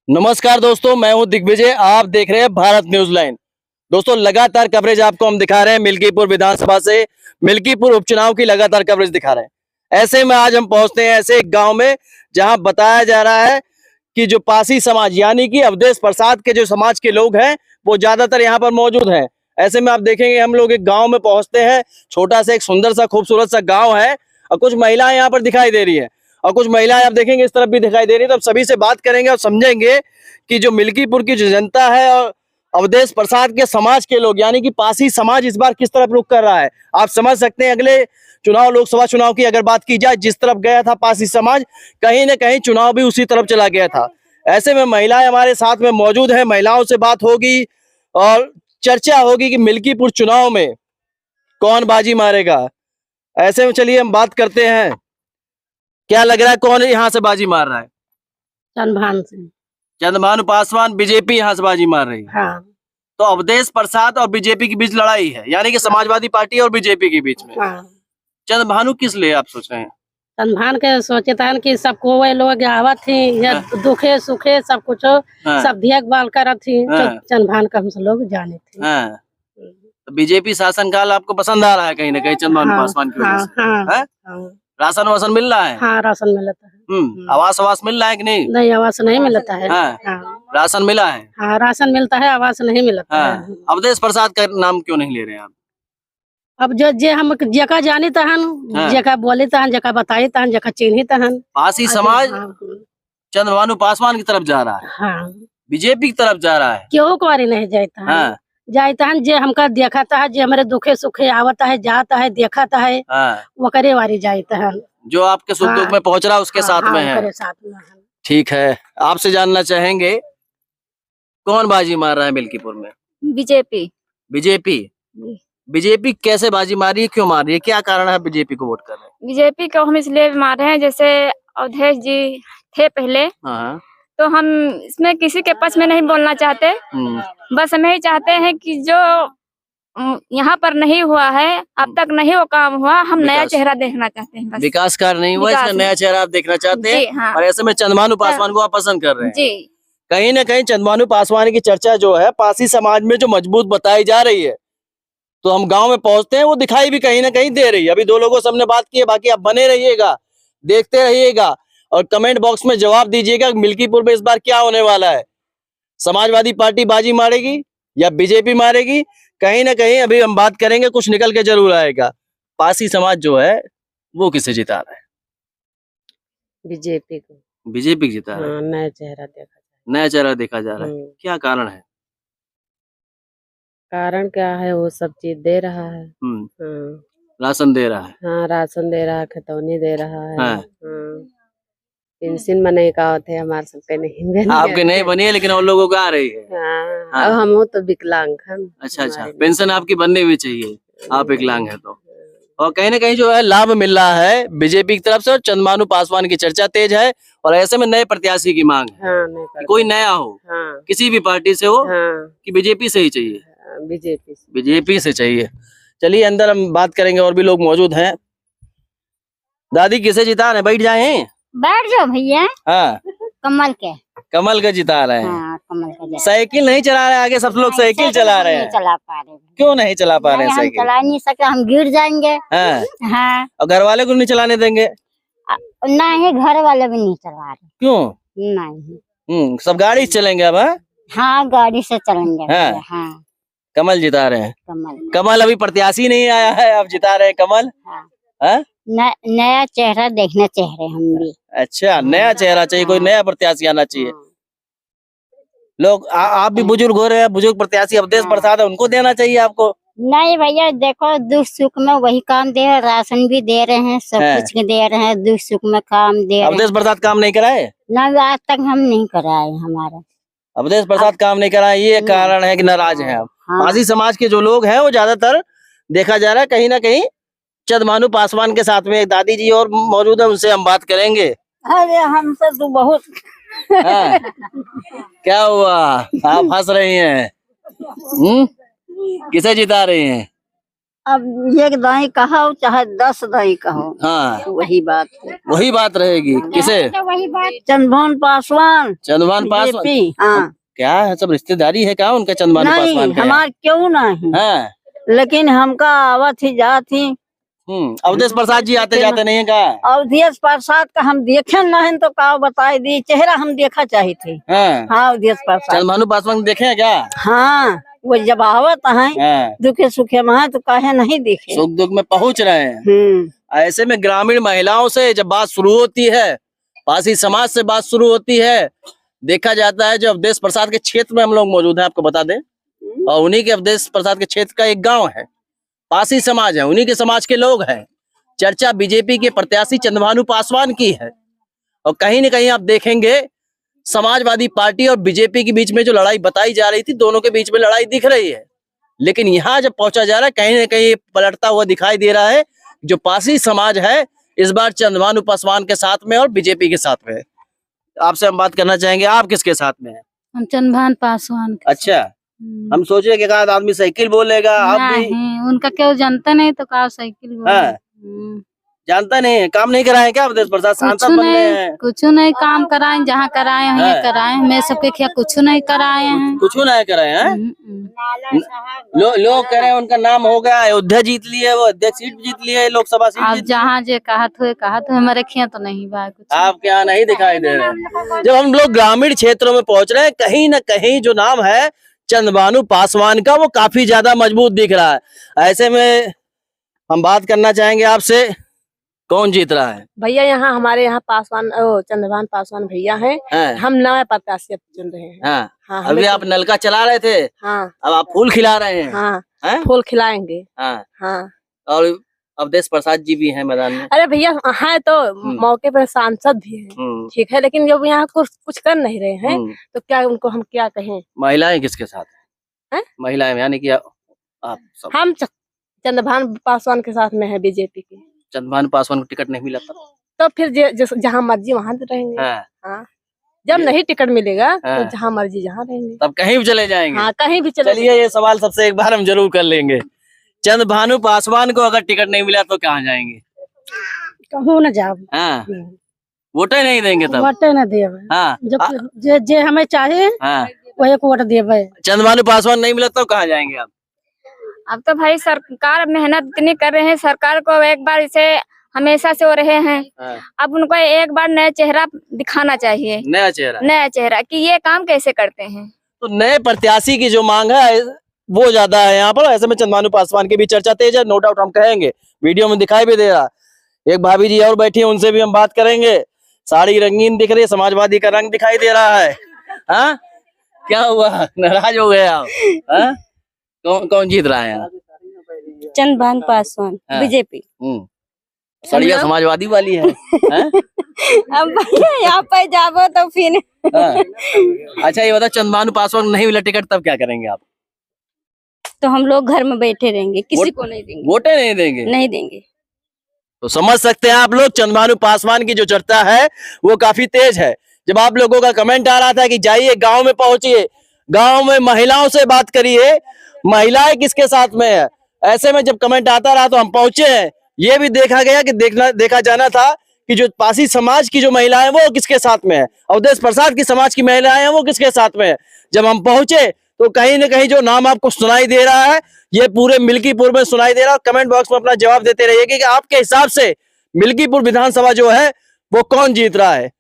नमस्कार दोस्तों, मैं हूं दिग्विजय। आप देख रहे हैं भारत न्यूज लाइन। दोस्तों, लगातार कवरेज आपको हम दिखा रहे हैं मिल्कीपुर विधानसभा से। मिल्कीपुर उपचुनाव की लगातार कवरेज दिखा रहे हैं। ऐसे में आज हम पहुंचते हैं ऐसे एक गांव में जहां बताया जा रहा है कि जो पासी समाज यानी कि अवधेश प्रसाद के जो समाज के लोग हैं वो ज्यादातर यहाँ पर मौजूद हैं। ऐसे में आप देखेंगे हम लोग एक गाँव में पहुंचते हैं। छोटा सा एक सुंदर सा खूबसूरत सा गाँव है और कुछ महिलाएं यहाँ पर दिखाई दे रही है और कुछ महिलाएं आप देखेंगे इस तरफ भी दिखाई दे रही है। तो अब सभी से बात करेंगे और समझेंगे कि जो मिल्कीपुर की जो जनता है और अवधेश प्रसाद के समाज के लोग यानी कि पासी समाज इस बार किस तरफ रुख कर रहा है। आप समझ सकते हैं अगले चुनाव, लोकसभा चुनाव की अगर बात की जाए, जिस तरफ गया था पासी समाज, कहीं ना कहीं चुनाव भी उसी तरफ चला गया था। ऐसे में महिलाएं हमारे साथ में मौजूद है, महिलाओं से बात होगी और चर्चा होगी कि मिल्कीपुर चुनाव में कौन बाजी मारेगा। ऐसे में चलिए हम बात करते हैं, क्या लग रहा है कौन यहाँ से बाजी मार रहा है? चंदभान से। चंद्रभानु पासवान बीजेपी यहाँ से बाजी मार रही है। हाँ। तो अवधेश प्रसाद और बीजेपी के बीच लड़ाई है, यानी कि समाजवादी पार्टी और बीजेपी के बीच में। हाँ। चंद्रभानु किस लिए आप सोच रहे हैं? चंदभान के सोचे था कि सबको वे लोग आवत थी या दुखे सुखे सब कुछ सब देखभाल करत थी। चंदभान का हम सब लोग जाने थे। तो बीजेपी शासनकाल आपको पसंद आ रहा है कहीं ना कहीं चंद्रभानु पासवान की वजह से? राशन वासन मिल रहा है? हाँ, राशन मिलता है। आवास आवास मिल रहा है कि नहीं? नहीं, आवास नहीं मिलता है। राशन मिला है? हाँ, राशन मिलता है, आवास नहीं मिलता है। अवधेश प्रसाद का नाम क्यों नहीं ले रहे हैं आप? अब जो जे हम जका जानी तहन, जका बोली तहन, जका बताई तहन, जका चिन्ही तहन। पासी समाज चंद्रभानु पासवान की तरफ जा रहा है। हाँ। बीजेपी की तरफ जा रहा है। क्यों कुआरी नहीं जाता है? जाता है जे हमका देखता है, जे हमारे दुखे सुखे आवता है, जाता है, देखता है, वो करे वारी जाता है। जो आपके सुख दुख में पहुंच रहा है उसके साथ में है। ठीक है, आपसे जानना चाहेंगे कौन बाजी मार रहा है मिल्कीपुर में? बीजेपी। बीजेपी? बीजेपी कैसे बाजी मारी है, क्यों मार रही है, क्या कारण है बीजेपी को वोट कर रहे हैं? बीजेपी को हम इसलिए मार रहे हैं, जैसे अवधेश जी थे पहले, तो हम इसमें किसी के पक्ष में नहीं बोलना चाहते। बस हम यही चाहते हैं कि जो यहाँ पर नहीं हुआ है, अब तक नहीं वो काम हुआ, हम नया चेहरा देखना चाहते हैं। बस विकास कार्य नहीं हुआ, इसलिए नया चेहरा आप देखना चाहते हैं। हाँ। और ऐसे में चंद्रभानु पासवान को आप पसंद कर रहे हैं जी। कहीं ना कहीं चंद्रभानु पासवान की चर्चा जो है पासी समाज में जो मजबूत बताई जा रही है, तो हम गांव में पहुंचते हैं वो दिखाई भी कहीं ना कहीं दे रही है। अभी दो लोगों से हमने बात की है, बाकी आप बने रहिएगा, देखते रहिएगा और कमेंट बॉक्स में जवाब दीजिएगा मिल्कीपुर में इस बार क्या होने वाला है। समाजवादी पार्टी बाजी मारेगी या बीजेपी मारेगी? कहीं ना कहीं अभी हम बात करेंगे, कुछ निकल के जरूर आएगा। पासी समाज जो है वो किसे जिता रहा है? बीजेपी को। बीजेपी जिता रहा है। नया चेहरा देखा, नया चेहरा देखा जा रहा है। क्या कारण है? कारण क्या है, वो सब चीज दे रहा है। राशन दे रहा है। हाँ, राशन दे रहा है, खतौनी दे रहा है। पेंशन बने का होते हमारे सबके नहीं बनी। आपके नहीं बनी है लेकिन और लोगों का आ रही है। अब हम हो तो विकलांग हैं। अच्छा, पेंशन आपकी बननी भी चाहिए, आप विकलांग है तो। और कहीं ना कहीं जो है लाभ मिल रहा है बीजेपी की तरफ से और चंद्रभानु पासवान की चर्चा तेज है और ऐसे में नए प्रत्याशी की मांग है। कोई नया हो, किसी भी पार्टी से हो, कि बीजेपी से ही चाहिए? बीजेपी से चाहिए। चलिए अंदर हम बात करेंगे, और भी लोग मौजूद हैं। दादी किसे जिता रहे? बैठ जाए। बैठ जाओ भैया। हाँ, कमल का जिता रहे हैं। कमल का। साइकिल नहीं चला रहे, आगे सब लोग साइकिल चला रहे हैं। चला पा रहे? क्यों नहीं चला पा रहे हैं साइकिल? चला नहीं सकते, हम गिर जाएंगे। हाँ। और घर वाले को नहीं चलाने देंगे? नहीं, घर वाले भी नहीं चला रहे। क्यों नहीं? सब गाड़ी से चलेंगे अब? हाँ, गाड़ी से चलेंगे। हाँ। कमल जिता रहे हैं। कमल अभी प्रत्याशी नहीं आया है, अब जिता रहे हैं कमल। नया चेहरा देखना चाह रहे हम भी। अच्छा, नया चेहरा चाहिए, कोई नया प्रत्याशी आना चाहिए। लोग आप भी बुजुर्ग हो रहे हैं, बुजुर्ग प्रत्याशी अवधेश प्रसाद है, उनको देना चाहिए आपको। नहीं भैया, देखो दुख सुख में वही काम दे रहे, राशन भी दे रहे हैं, सब कुछ दे रहे हैं, दुख सुख में काम दे रहे हैं। अवधेश प्रसाद काम नहीं कराए? ना, आज तक हम नहीं कराए। हमारा अवधेश प्रसाद काम नहीं कराए, ये कारण है कि नाराज है आप। पासी समाज के जो लोग हैं वो ज्यादातर देखा जा रहा है कहीं ना कहीं चंद्रभानु पासवान के साथ में एक दादी जी और मौजूद है, उनसे हम बात करेंगे। अरे हमसे तो बहुत क्या हुआ, आप हंस रही हैं? किसे जिता रही हैं? अब एक दाई कहो चाहे 10 दाई कहो, हाँ वही बात है। वही बात रहेगी। किसे? वही बात। चंद्रभान पासवान, चंद्रभान पासवान। बीजेपी। हाँ, क्या है, सब रिश्तेदारी है क्या उनका चंद्रभान पासवान नहीं का? हमार क्यों नहीं, हाँ। लेकिन हमका आवत ही जात ही। अवधेश प्रसाद जी आते जाते नहीं है का? अवधेश प्रसाद का हम देखे नहीं तो का बताई दी, चेहरा हम देखा चाहे थे। हाँ अवधेश प्रसाद। चंद्रभान पासवान देखे हैं क्या? हाँ, वो जब आवत है दुखे सुखे में तो काहे नहीं देखे, सुख दुख में पहुंच रहे हैं। ऐसे में ग्रामीण महिलाओं से जब बात शुरू होती है, पासी समाज से बात शुरू होती है, देखा जाता है जो अवधेश प्रसाद के क्षेत्र में हम लोग मौजूद हैं, आपको बता दें, और उन्हीं के अवधेश प्रसाद के क्षेत्र का एक गांव है, पासी समाज है, उन्हीं के समाज के लोग हैं। चर्चा बीजेपी के प्रत्याशी चंद्रभानु पासवान की है, और कहीं न कहीं आप देखेंगे समाजवादी पार्टी और बीजेपी के बीच में जो लड़ाई बताई जा रही थी, दोनों के बीच में लड़ाई दिख रही है। लेकिन यहाँ जब पहुंचा जा रहा है, कहीं न कहीं पलटता हुआ दिखाई दे रहा है। जो पासी समाज है इस बार चंद्रभानु पासवान के साथ में और बीजेपी के साथ में है। आपसे हम बात करना चाहेंगे, आप किसके साथ में हैं? हम चंद्रभान पासवान। अच्छा, हम सोचे कि एक आध आदमी साइकिल बोलेगा, आप भी उनका क्यों जानता नहीं तो का साइकिल जानता नहीं है। काम नहीं कराए क्या अवधेश प्रसाद? सांसद बन गए हैं, कुछ नहीं काम कराए, जहाँ कराए हैं कराए, मैं सबके क्या कुछ नहीं कराए हैं, कुछ नहीं कराए हैं। लोग कह रहे हैं उनका नाम हो गया, अयोध्या जीत लिए, वो अध्यक्ष सीट जीत लिए, लोकसभा सीट। आप जहाँ जे कहा तो हमारे खिया तो नहीं बा कुछ, आपके यहाँ नहीं दिखाई दे रहे। जब हम लोग ग्रामीण क्षेत्रों में पहुंच रहे हैं, कहीं न कहीं जो नाम है चंद्रभानु पासवान का वो काफी ज्यादा मजबूत दिख रहा है। ऐसे में हम बात करना चाहेंगे आपसे, कौन जीत रहा है? भैया यहाँ हमारे यहाँ पासवान चंद्रभान पासवान भैया हैं। हम नए प्रत्याशी चुन रहे हैं। हाँ, अभी आप नलका चला रहे थे, हाँ, अब आप फूल खिला रहे हैं। हाँ, फूल खिलाएंगे। हाँ, और अवधेश प्रसाद जी भी हैं मैदान में। अरे भैया हैं तो मौके पर सांसद भी हैं, ठीक है, लेकिन जब यहाँ कुछ कर नहीं रहे हैं तो क्या उनको हम क्या कहें? महिलाएं किसके साथ है? महिलाएं यानी कि आप सब? हम चंद्रभान पासवान के साथ में है, बीजेपी की। चंद्रभानु पासवान को टिकट नहीं मिला तो फिर जहाँ मर्जी वहाँ रहेंगे। हाँ, जब नहीं टिकट मिलेगा तो जहाँ मर्जी जहाँ रहेंगे, तब कहीं भी चले जाएंगे। हाँ, कहीं भी चले। चलिए ये सवाल सबसे एक बार हम जरूर कर लेंगे, चंद्रभानु पासवान को अगर टिकट नहीं मिला तो कहाँ जाएंगे? कहूँ न जाओ। हाँ, वोटे नहीं देंगे तब? वोटे न देवे। हाँ, जे हमें चाहिए वो एक वोट देवे। चंद्रभानु पासवान नहीं मिला तो कहाँ जाएंगे आप? अब तो भाई सरकार मेहनत इतनी कर रहे हैं, सरकार को एक बार इसे हमेशा से हो रहे हैं, अब उनको एक बार नया चेहरा दिखाना चाहिए। नया चेहरा कि ये काम कैसे करते हैं। तो नए प्रत्याशी की जो मांग है वो ज्यादा है यहाँ पर। ऐसे में चंद्रभानु पासवान की भी चर्चा तेज है, नो डाउट हम कहेंगे, वीडियो में दिखाई भी दे रहा। एक भाभी जी और बैठी है, उनसे भी हम बात करेंगे। साड़ी रंगीन दिख रही है, समाजवादी का रंग दिखाई दे रहा है। हाँ, क्या हुआ, नाराज हो गए आप? कौन जीत रहा है यहाँ? चंद्रभान पासवान, बीजेपी। सड़िया समाजवादी वाली है। अब भैया यहाँ पे जाबो तो फिर अच्छा ये बता, चंद्रभानु पासवान नहीं मिला टिकट तब क्या करेंगे आप? तो हम लोग घर में बैठे रहेंगे, किसी को नहीं देंगे, वोटे नहीं देंगे। नहीं देंगे। तो समझ सकते हैं आप लोग, चंद्रभानु पासवान की जो चर्चा है वो काफी तेज है। जब आप लोगों का कमेंट आ रहा था कि जाइए गांव में पहुंचिए, गांव में महिलाओं से बात करिए, महिलाएं किसके साथ में है, ऐसे में जब कमेंट आता रहा तो हम पहुंचे हैं। ये भी देखा गया कि देखा जाना था कि जो पासी समाज की जो महिलाएं वो किसके साथ में है, अवधेश प्रसाद की समाज की महिलाएं हैं वो किसके साथ में है। जब हम पहुंचे तो कहीं न कहीं जो नाम आपको सुनाई दे रहा है ये पूरे मिल्कीपुर में सुनाई दे रहा है। कमेंट बॉक्स में अपना जवाब देते रहिए कि आपके हिसाब से मिल्कीपुर विधानसभा जो है वो कौन जीत रहा है।